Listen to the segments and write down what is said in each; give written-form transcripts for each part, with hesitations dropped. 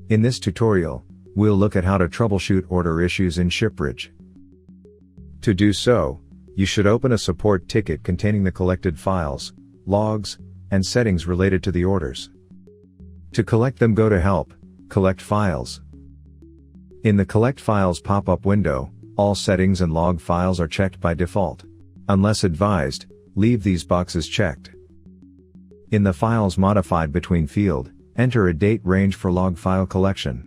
In this tutorial, we'll look at how to troubleshoot order issues in Shipbridge. To do so, you should open a support ticket containing the collected files, logs, and settings related to the orders. To collect them, go to Help, Collect Files. In the Collect Files pop-up window, all settings and log files are checked by default. Unless advised, leave these boxes checked. In the Files Modified Between field, enter a date range for log file collection.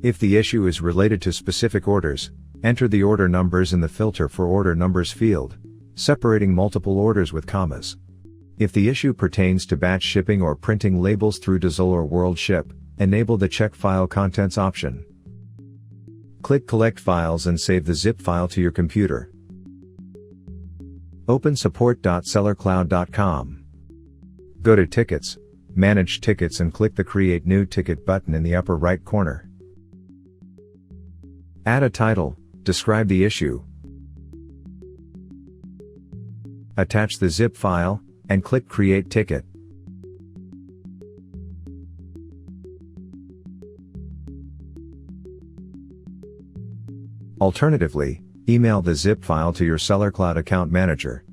If the issue is related to specific orders, enter the order numbers in the Filter for Order Numbers field, separating multiple orders with commas. If the issue pertains to batch shipping or printing labels through DaZzle or Worldship, enable the Check File Contents option. Click Collect Files and save the zip file to your computer. Open support.sellercloud.com. Go to Tickets, Manage Tickets and click the Create New Ticket button in the upper right corner. Add a title, describe the issue, attach the zip file, and click Create Ticket. Alternatively, email the zip file to your Sellercloud account manager.